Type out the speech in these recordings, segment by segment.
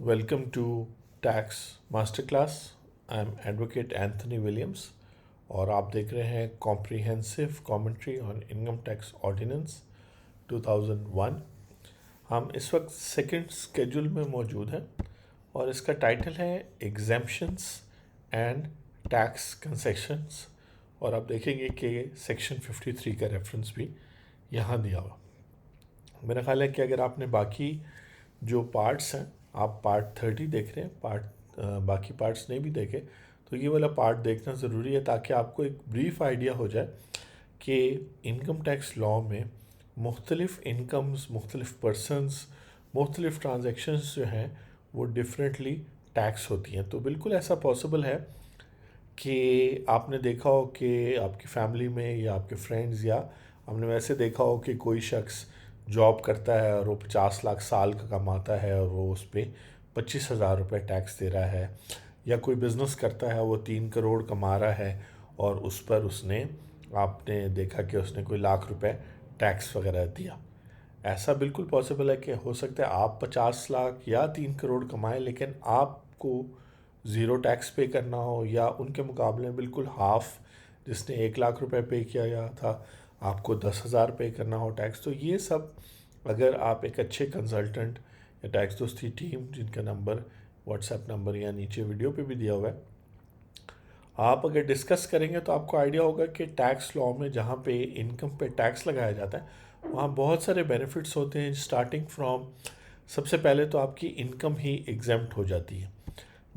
Welcome to tax master class. I am advocate Anthony Williams और आप देख रहे हैं comprehensive commentary on income tax ordinance 2001। हम इस वक्त सेकंड स्केड्यूल में मौजूद हैं और इसका टाइटल है एग्जेम्पशंस एंड टैक्स कंसेशंस। और आप देखेंगे कि सेक्शन 53 का रेफरेंस भी यहाँ दिया हुआ। मेरा ख्याल है कि अगर आपने बाकी जो पार्ट्स हैं, आप पार्ट 30 देख रहे हैं, बाकी पार्ट्स नहीं भी देखे तो ये वाला पार्ट देखना ज़रूरी है ताकि आपको एक ब्रीफ आइडिया हो जाए कि इनकम टैक्स लॉ में मुख्तलिफ़ इनकम्स, मुख्तलिफ़ पर्सनस, मुख्तलिफ़ ट्रांजेक्शन्स जो हैं वो डिफरेंटली टैक्स होती हैं। तो बिल्कुल ऐसा पॉसिबल है कि आपने देखा हो कि आपकी फैमिली में या आपके फ्रेंड्स या आपने वैसे देखा हो कि कोई शख्स जॉब करता है और वो 50 लाख साल का कमाता है और वो उस पर 25,000 रुपये टैक्स दे रहा है, या कोई बिज़नेस करता है वो 3 करोड़ कमा रहा है और उस पर उसने आपने देखा कि उसने कोई लाख रुपए टैक्स वगैरह दिया। ऐसा बिल्कुल पॉसिबल है कि हो सकता है आप 50 लाख या 3 करोड़ कमाएं लेकिन आपको ज़ीरो टैक्स पे करना हो, या उनके मुकाबले में बिल्कुल हाफ, जिसने 1 लाख रुपए पे किया गया था आपको 10,000 पे करना हो टैक्स। तो ये सब अगर आप एक अच्छे कंसल्टेंट या टैक्स दोस्ती टीम, जिनका नंबर व्हाट्सएप नंबर या नीचे वीडियो पे भी दिया हुआ है, आप अगर डिस्कस करेंगे तो आपको आइडिया होगा कि टैक्स लॉ में जहाँ पे इनकम पे टैक्स लगाया जाता है वहाँ बहुत सारे बेनिफिट्स होते हैं। स्टार्टिंग फ्रॉम, सबसे पहले तो आपकी इनकम ही एग्जेम्प्ट हो जाती है,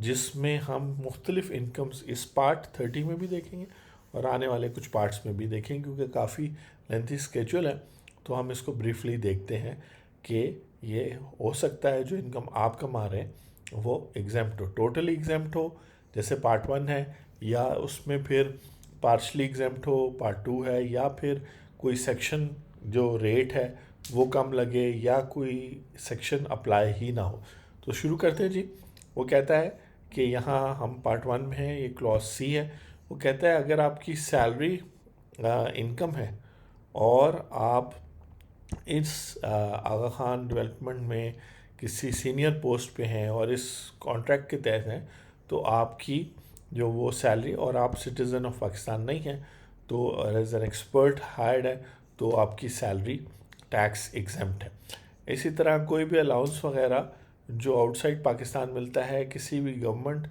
जिसमें हम मुख्तलिफ इनकम्स इस पार्ट 30 में भी देखेंगे और आने वाले कुछ पार्ट्स में भी देखेंगे, क्योंकि काफ़ी लेंथी स्केड्यूल है। तो हम इसको ब्रीफली देखते हैं कि ये हो सकता है जो इनकम आप कमा रहे हैं वो एग्जेम्प्ट हो, टोटली एग्जेम्प्ट हो जैसे पार्ट 1 है, या उसमें फिर पार्शली एग्जेम्प्ट हो पार्ट 2 है, या फिर कोई सेक्शन जो रेट है वो कम लगे, या कोई सेक्शन अप्लाई ही ना हो। तो शुरू करते हैं जी। वो कहता है कि यहाँ हम पार्ट 1 में हैं, ये क्लॉज सी है। वो कहता है अगर आपकी सैलरी इनकम है और आप इस आगा खान डेवलपमेंट में किसी सीनियर पोस्ट पे हैं और इस कॉन्ट्रैक्ट के तहत हैं, तो आपकी जो वो सैलरी, और आप सिटीज़न ऑफ पाकिस्तान नहीं हैं, तो एज एन एक्सपर्ट हायर्ड है, तो आपकी सैलरी टैक्स एग्जेम्प्ट है। इसी तरह कोई भी अलाउंस वगैरह जो आउटसाइड पाकिस्तान मिलता है किसी भी government,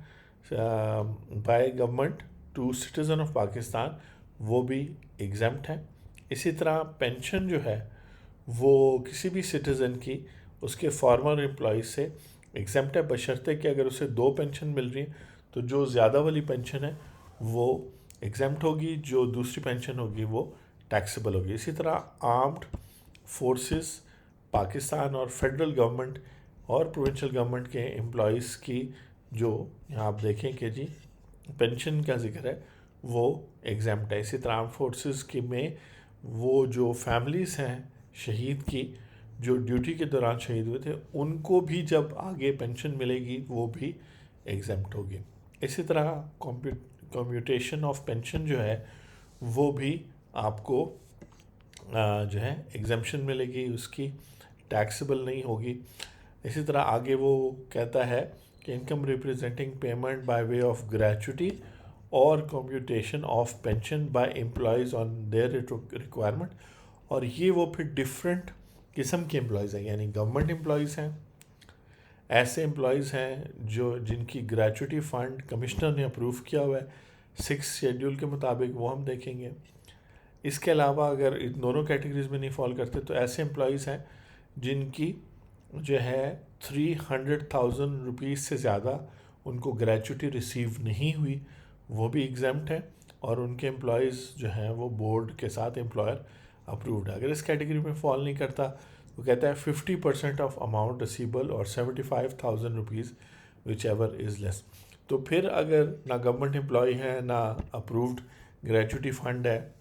by government to citizen of Pakistan, वो भी एग्जेम्प्ट है। इसी तरह पेंशन जो है वो किसी भी सिटीज़न की उसके फॉर्मर एम्प्लॉयज़ से एग्जेम्प्ट है, बशर्ते कि अगर उसे 2 पेंशन मिल रही है तो जो ज़्यादा वाली पेंशन है वो एग्जेम्प्ट होगी, जो दूसरी पेंशन होगी वो टैक्सेबल होगी। इसी तरह आर्म्ड फोर्सेस पाकिस्तान और फेडरल गवर्नमेंट और प्रोविंशियल गवर्नमेंट के एम्प्लॉयज़ की जो यहाँ आप देखें कि जी पेंशन का जिक्र है वो एग्जेम्प्ट है। इसी तरह आर्म फोर्सेस की में वो जो फैमिलीज़ हैं शहीद की, जो ड्यूटी के दौरान शहीद हुए थे, उनको भी जब आगे पेंशन मिलेगी वो भी एग्जेम्प्ट होगी। इसी तरह कम्यूटेशन ऑफ पेंशन जो है वो भी आपको जो है एग्जेम्पशन मिलेगी, उसकी टैक्सेबल नहीं होगी। इसी तरह आगे वो कहता है कि income representing payment by way of gratuity और commutation of pension by employees on their requirement. और ये वो फिर डिफरेंट किस्म के एम्प्लॉयज़ हैं, यानी गवर्नमेंट एम्प्लॉयज़ हैं, ऐसे एम्प्लॉयज़ हैं जो जिनकी ग्रेचुटी फ़ंड कमिश्नर ने अप्रूव किया हुआ है 6 शेड्यूल के मुताबिक, वो हम देखेंगे। इसके अलावा अगर इन दोनों कैटेगरीज में नहीं फॉल करते तो ऐसे एम्प्लॉयज़ हैं जिनकी जो है 300,000 रुपीज़ से ज़्यादा उनको ग्रेचुटी रिसीव नहीं हुई, वो भी एग्जेम्प्ट है, और उनके एम्प्लॉयज़ जो हैं वो बोर्ड के साथ एम्प्लॉयर अप्रूव्ड है। अगर इस कैटेगरी में फॉल नहीं करता तो कहता है 50% ऑफ अमाउंट रिसीबल और 75,000 rupees which ever is less. तो फिर अगर ना गवर्नमेंट एम्प्लॉय है ना अप्रूव्ड ग्रेचुटी फ़ंड है,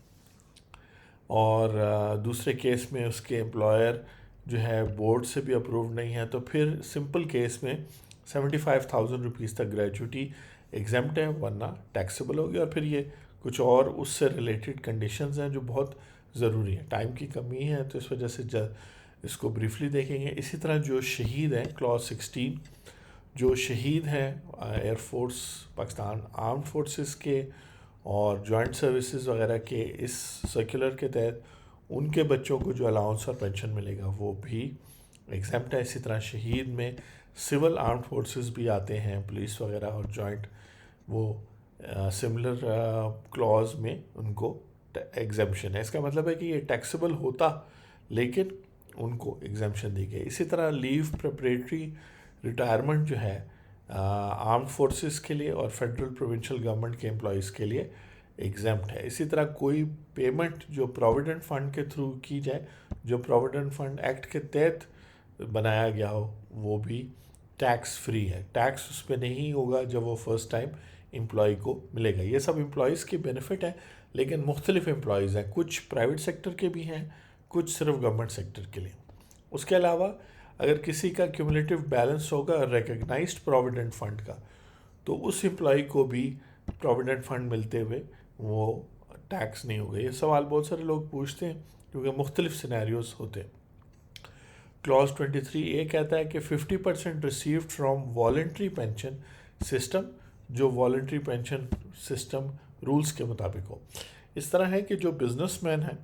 और दूसरे केस में उसके एम्प्लॉयर जो है बोर्ड से भी अप्रूव नहीं है, तो फिर सिंपल केस में 75,000 रुपीज़ तक ग्रेचुटी एग्जेम्प्ट है, वरना टैक्सेबल होगी। और फिर ये कुछ और उससे रिलेटेड कंडीशंस हैं जो बहुत ज़रूरी है। टाइम की कमी है तो इस वजह से इसको ब्रीफली देखेंगे। इसी तरह जो शहीद हैं क्लॉज 16, जो शहीद हैं एयरफोर्स, पाकिस्तान आर्म्ड फोर्सेस के और जॉइंट सर्विसेज वगैरह के, इस सर्कुलर के तहत उनके बच्चों को जो अलाउंस और पेंशन मिलेगा वो भी एग्जैम्प्ट है। इसी तरह शहीद में सिविल आर्म्ड फोर्सेस भी आते हैं, पुलिस वगैरह और जॉइंट, वो सिमिलर क्लॉज में उनको एग्जेम्पशन है। इसका मतलब है कि ये टैक्सेबल होता लेकिन उनको एग्जेम्पशन दी गई। इसी तरह लीव प्रिपरेटरी रिटायरमेंट जो है आर्म्ड फोर्सेस के लिए और फेडरल प्रोविंशियल गवर्नमेंट के एम्प्लॉयज़ के लिए एग्जाम्प्ट है। इसी तरह कोई पेमेंट जो प्रोविडेंट फंड के थ्रू की जाए, जो प्रोविडेंट फंड एक्ट के तहत बनाया गया हो, वो भी टैक्स फ्री है। टैक्स उस पर नहीं होगा जब वो फर्स्ट टाइम एम्प्लॉय को मिलेगा। ये सब एम्प्लॉयज़ की बेनिफिट है, लेकिन मुख्तलिफ एम्प्लॉयज़ हैं, कुछ प्राइवेट सेक्टर के भी हैं, कुछ सिर्फ गवर्नमेंट सेक्टर के लिए। उसके अलावा अगर किसी का क्यूमुलेटिव बैलेंस होगा रिकग्नाइज्ड प्रोविडेंट फंड का, तो उस एम्प्लॉय को भी प्रोविडेंट फंड मिलते हुए वो टैक्स नहीं होगा। ये सवाल बहुत सारे लोग पूछते हैं क्योंकि मुख्तलिफ सिनेरियोज होते हैं। क्लॉज 23 ए कहता है कि 50% received from voluntary pension system, जो वॉलेंट्री पेंशन सिस्टम रूल्स के मुताबिक हो। इस तरह है कि जो बिजनेसमैन हैं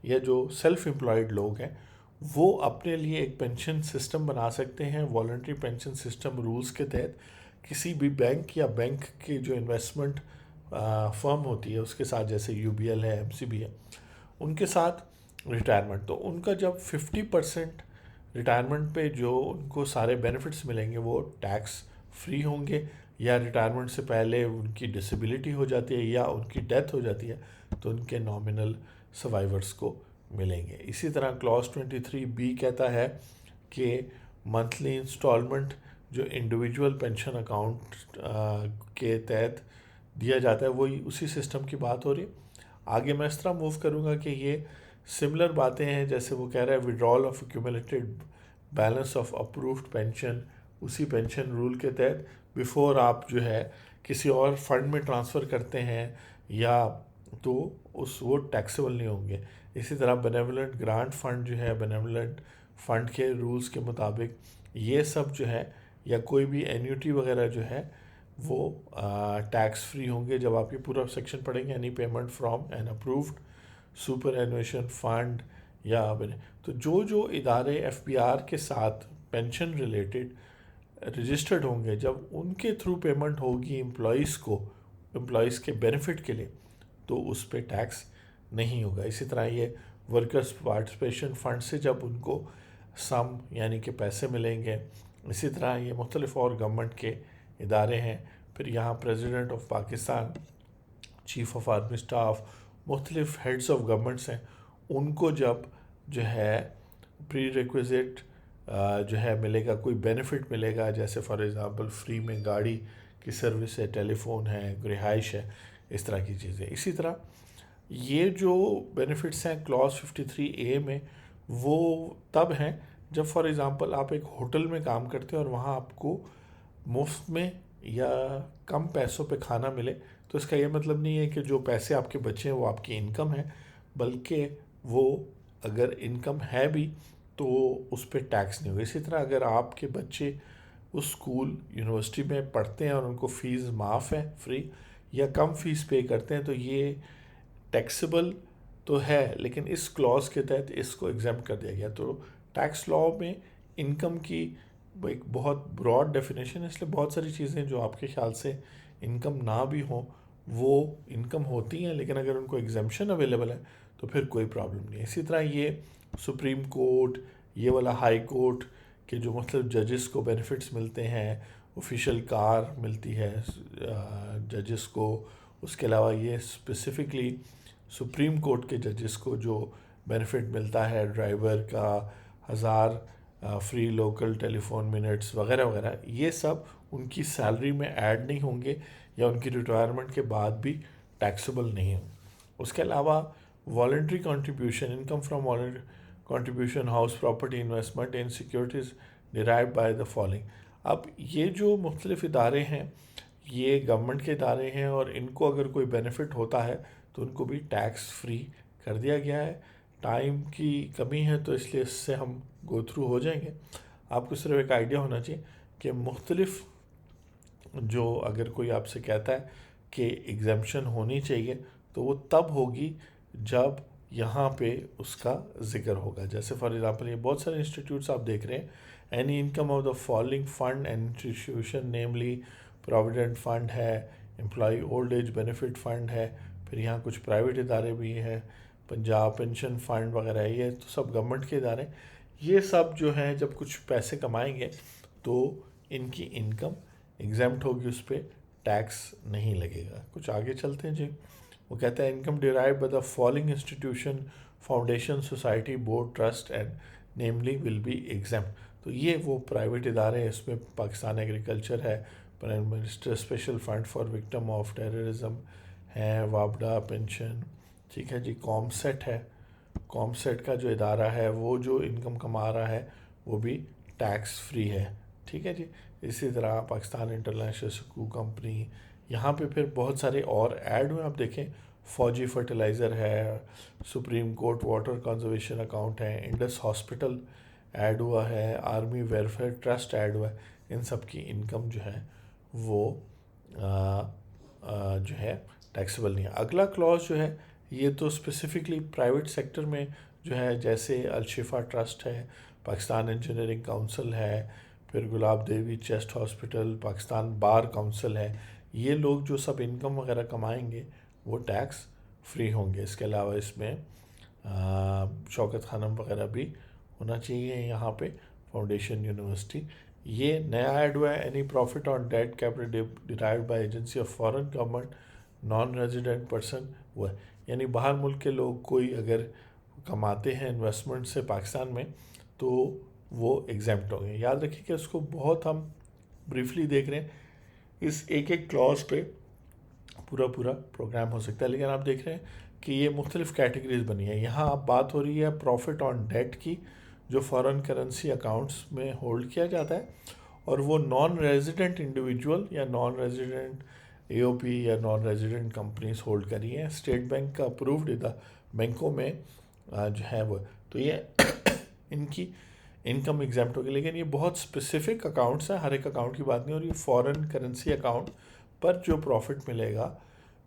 या जो सेल्फ एम्प्लॉयड लोग हैं, वो अपने लिए एक पेंशन सिस्टम बना सकते हैं वॉलेंट्री पेंशन सिस्टम रूल्स के तहत। किसी भी बैंक या बैंक की जो इन्वेस्टमेंट फर्म होती है उसके साथ, जैसे यूबीएल है, एमसीबी है, उनके साथ रिटायरमेंट, तो उनका जब 50% रिटायरमेंट पे जो उनको सारे बेनिफिट्स मिलेंगे वो टैक्स फ्री होंगे, या रिटायरमेंट से पहले उनकी डिसेबिलिटी हो जाती है या उनकी डेथ हो जाती है तो उनके नॉमिनल सर्वाइवर्स को मिलेंगे। इसी तरह क्लॉज 23 बी कहता है कि मंथली इंस्टॉलमेंट जो इंडिविजुअल पेंशन अकाउंट के तहत दिया जाता है, वही उसी सिस्टम की बात हो रही है। आगे मैं इस तरह मूव करूँगा कि ये सिमिलर बातें हैं, जैसे वो कह रहा है withdrawal of accumulated balance of approved pension, उसी पेंशन रूल के तहत बिफोर आप जो है किसी और फंड में ट्रांसफ़र करते हैं या तो उस वो टैक्सेबल नहीं होंगे। इसी तरह बेनेवलेंट ग्रांट फंड जो है, बेनेवलेंट फंड के रूल्स के मुताबिक ये सब जो है, या कोई भी एन्यूटी वगैरह जो है वो टैक्स फ्री होंगे। जब आप ये पूरा सेक्शन पढ़ेंगे, any payment from an approved superannuation fund या तो जो जो इदारे एफबीआर के साथ पेंशन रिलेटेड रजिस्टर्ड होंगे, जब उनके थ्रू पेमेंट होगी एम्प्लॉयज़ को, एम्प्लॉयज़ के बेनिफिट के लिए, तो उस पर टैक्स नहीं होगा। इसी तरह ये वर्कर्स पार्टिसिपेशन फंड से जब उनको सम यानी कि पैसे मिलेंगे, इसी तरह ये मुख्तलिफ और गवर्नमेंट के इदारे हैं। फिर यहाँ president of Pakistan, chief of army staff, मुख्तलिफ हेड्स ऑफ गवर्नमेंट्स हैं, उनको जब जो है प्री रिक्विजिट जो है मिलेगा, कोई बेनिफिट मिलेगा, जैसे फॉर एग्ज़ाम्पल फ्री में गाड़ी की सर्विस है, टेलीफोन है, रिहाइश है, इस तरह की चीज़ें। इसी तरह ये जो बेनिफिट्स हैं क्लॉज 53 ए में, वो तब हैं जब फॉर एग्ज़ाम्पल आप एक होटल में काम करते हैं और वहाँ आपको मुफ्त में या कम पैसों पे खाना मिले, तो इसका ये मतलब नहीं है कि जो पैसे आपके बचे हैं वो आपकी इनकम है, बल्कि वो अगर इनकम है भी तो उस पर टैक्स नहीं होगा। इसी तरह अगर आपके बच्चे उस स्कूल यूनिवर्सिटी में पढ़ते हैं और उनको फ़ीस माफ़ है, फ्री या कम फ़ीस पे करते हैं, तो ये टैक्सेबल तो है, लेकिन इस क्लॉज के तहत इसको एग्जाम्प्ट कर दिया गया। तो टैक्स लॉ में इनकम की एक बहुत ब्रॉड डेफिनेशन है, इसलिए बहुत सारी चीज़ें जो आपके ख्याल से इनकम ना भी हों वो इनकम होती हैं, लेकिन अगर उनको एग्जाम्पशन अवेलेबल है तो फिर कोई प्रॉब्लम नहीं है। इसी तरह ये सुप्रीम कोर्ट, ये वाला हाई कोर्ट के जो मतलब जजेस को बेनिफिट्स मिलते हैं, ऑफिशियल कार मिलती है जजेस को, उसके अलावा ये स्पेसिफ़िकली सुप्रीम कोर्ट के जजेस को जो बेनिफिट मिलता है, ड्राइवर का 1000 फ्री लोकल टेलीफोन मिनट्स वगैरह वगैरह, ये सब उनकी सैलरी में ऐड नहीं होंगे या उनकी रिटायरमेंट के बाद भी टैक्सेबल नहीं होंगे। उसके अलावा voluntary contribution, income from voluntary contribution, house property investment in securities derived by the following. अब ये जो मुख्तलिफ इदारे हैं ये गवर्नमेंट के इदारे हैं और इनको अगर कोई बेनिफिट होता है तो उनको भी टैक्स फ्री कर दिया गया है। टाइम की कमी है तो इसलिए इससे हम गो थ्रू हो जाएंगे। आपको सिर्फ एक आइडिया होना चाहिए कि मुख्तलिफ जो अगर कोई आपसे कहता है कि एग्जाम्पशन होनी चाहिए तो वो तब होगी जब यहाँ पे उसका जिक्र होगा। जैसे फॉर एग्जांपल ये बहुत सारे इंस्टीट्यूट्स आप देख रहे हैं, any income of the following fund and institution namely provident fund है, employ old age benefit fund है, फिर यहाँ कुछ प्राइवेट इदारे भी हैं, पंजाब पेंशन फंड वगैरह है, ये तो सब गवर्नमेंट के इदारे। ये सब जो हैं जब कुछ पैसे कमाएंगे तो इनकी इनकम एग्जाम्प्ट होगी, उस पर टैक्स नहीं लगेगा। कुछ आगे चलते हैं जी। वो कहता है income derive by the following institution foundation society board trust and namely will be exempt. तो ये वो प्राइवेट इदारे हैं, इसमें पाकिस्तान एग्रीकल्चर है, prime minister special fund for victim of terrorism है, वापडा पेंशन, ठीक है जी, कॉमसेट है। कॉमसेट का जो इदारा है वो जो इनकम कमा रहा है वो भी टैक्स फ्री है, ठीक है जी। इसी तरह पाकिस्तान इंटरनेशनल स्कूल कंपनी, यहाँ पे फिर बहुत सारे और ऐड हुए आप देखें, फौजी फर्टिलाइज़र है, supreme court water conservation account है, इंडस हॉस्पिटल ऐड हुआ है, आर्मी वेलफेयर ट्रस्ट ऐड हुआ है। इन सब की इनकम जो है वो जो है टैक्सेबल नहीं है। अगला क्लॉज जो है ये तो स्पेसिफिकली प्राइवेट सेक्टर में जो है, जैसे अलशिफा ट्रस्ट है, पाकिस्तान इंजीनियरिंग काउंसिल है, फिर Gulab Devi chest hospital, Pakistan bar council है, ये लोग जो सब इनकम वगैरह कमाएंगे वो टैक्स फ्री होंगे। इसके अलावा इसमें शौकत खानम वगैरह भी होना चाहिए यहाँ पे, फाउंडेशन यूनिवर्सिटी। ये नया ऐड हुआ है, any profit on debt capital derived bye agency of foreign government non resident person, वो है यानी बाहर मुल्क के लोग कोई अगर कमाते हैं इन्वेस्टमेंट से पाकिस्तान में तो वो एग्जाम्प्ट होंगे। याद रखिए कि उसको बहुत हम ब्रीफली देख रहे हैं, इस एक एक क्लॉज पे पूरा प्रोग्राम हो सकता है, लेकिन आप देख रहे हैं कि ये मुख्तलिफ कैटेगरीज बनी है। यहाँ आप बात हो रही है प्रॉफिट ऑन डेट की, जो फॉरेन करेंसी अकाउंट्स में होल्ड किया जाता है, और वो नॉन रेजिडेंट इंडिविजुअल या नॉन रेजिडेंट एओपी या नॉन रेजिडेंट कंपनीज होल्ड करी हैं, स्टेट बैंक का अप्रूव्ड बैंकों में जो है वो, तो ये इनकी इनकम एग्जाम्प्ट होगी। लेकिन ये बहुत स्पेसिफिक अकाउंट्स हैं, हर एक अकाउंट की बात नहीं हो रही। फॉरेन करेंसी अकाउंट पर जो प्रॉफिट मिलेगा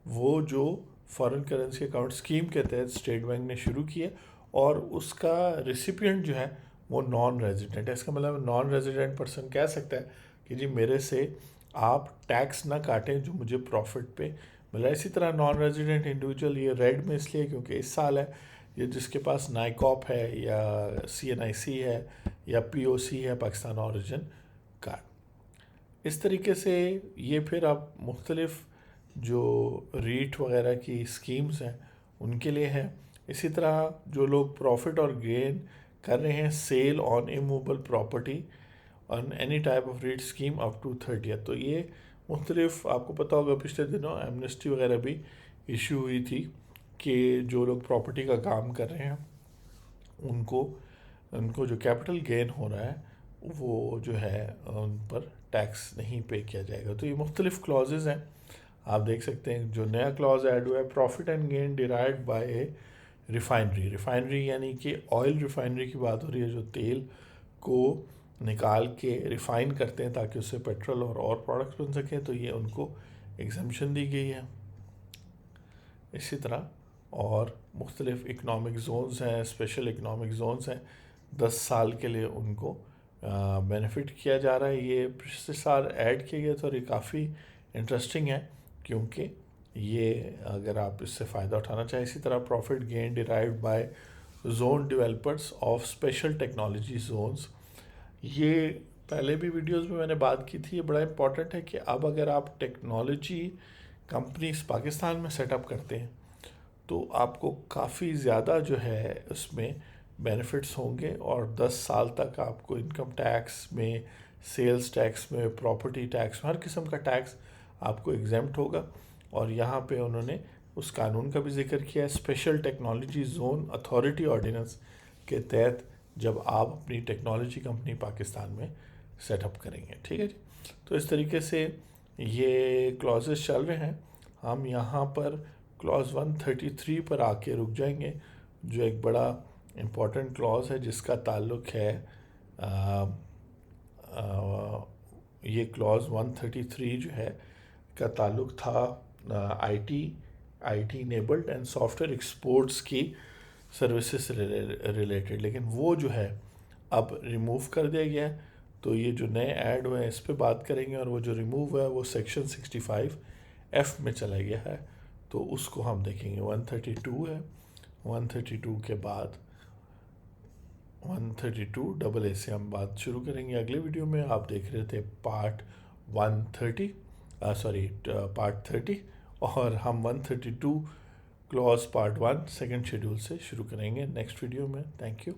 वो जो फॉरेन करेंसी अकाउंट स्कीम के तहत स्टेट बैंक ने शुरू की है, और उसका रिसिपिएंट जो है वो नॉन रेजिडेंट है। इसका मतलब नॉन रेजिडेंट पर्सन कह सकता है कि जी मेरे से आप टैक्स ना काटें जो मुझे प्रॉफिट पे मिला। इसी तरह नॉन रेजिडेंट इंडिविजुअल, ये रेड में इसलिए क्योंकि इस साल है, ये जिसके पास नाइकॉप है या CNIC है या POC है, पाकिस्तान ऑरिजिन कार्ड। इस तरीके से ये फिर आप मुख्तलिफ जो रीट वगैरह की स्कीम्स हैं उनके लिए है। इसी तरह जो लोग प्रॉफिट और गेन कर रहे हैं sale on immovable property on any type of REIT scheme up to 30th, तो ये मुख्तलिफ, आपको पता होगा पिछले दिनों एमनेस्टी वगैरह भी इशू हुई थी कि जो लोग प्रॉपर्टी का काम कर रहे हैं उनको जो कैपिटल गेन हो रहा है वो जो है उन पर टैक्स नहीं पे किया जाएगा। तो ये मुख्तलिफ क्लॉजेज़ हैं, आप देख सकते हैं। जो नया क्लॉज ऐड हुआ है, profit and gain derived bye A refinery यानी कि ऑयल रिफाइनरी की बात हो रही है, जो तेल को निकाल के रिफ़ाइन करते हैं ताकि उससे पेट्रोल और प्रोडक्ट्स बन सकें, तो ये उनको एग्जम्पशन दी गई है। इसी तरह और मुख्तलिफ इकनॉमिक जोन्स हैं, स्पेशल इकनॉमिक जोन्स हैं, 10 साल के लिए उनको बेनिफिट किया जा रहा है। ये पिछले साल ऐड किए गए तो ये काफ़ी इंटरेस्टिंग है, क्योंकि ये अगर आप इससे फ़ायदा उठाना चाहें। इसी तरह profit gain derived by zone developers of special technology zones, ये पहले भी वीडियोस में मैंने बात की थी। ये बड़ा इंपॉर्टेंट है कि अब अगर आप टेक्नोलॉजी कंपनीज पाकिस्तान में सेटअप करते हैं तो आपको काफ़ी ज़्यादा जो है उसमें बेनिफिट्स होंगे, और 10 साल तक आपको इनकम टैक्स में, सेल्स टैक्स में, प्रॉपर्टी टैक्स में, हर किस्म का टैक्स आपको एग्जेम्प्ट होगा। और यहाँ पे उन्होंने उस कानून का भी जिक्र किया है, special technology zone authority ordinance के तहत, जब आप अपनी टेक्नोलॉजी कंपनी पाकिस्तान में सेटअप करेंगे, ठीक है जी। तो इस तरीके से ये क्लॉजेस चल रहे हैं। हम यहाँ पर क्लॉज 133 पर आके रुक जाएंगे, जो एक बड़ा इम्पॉर्टेंट क्लॉज है जिसका ताल्लुक़ है ये क्लॉज 133 जो है का ताल्लुक था IT enabled and software exports की सर्विसेज रिलेटेड, लेकिन वो जो है अब रिमूव कर दिया गया है। तो ये जो नए ऐड हुए हैं इस पे बात करेंगे, और वो जो रिमूव हुआ है वो सेक्शन 65F में चला गया है, तो उसको हम देखेंगे। 132 है, 132 के बाद 132 AA से हम बात शुरू करेंगे अगले वीडियो में। आप देख रहे थे पार्ट 30, और हम 132 क्लॉज पार्ट 1 सेकेंड शेड्यूल से शुरू करेंगे नेक्स्ट वीडियो में। Thank you.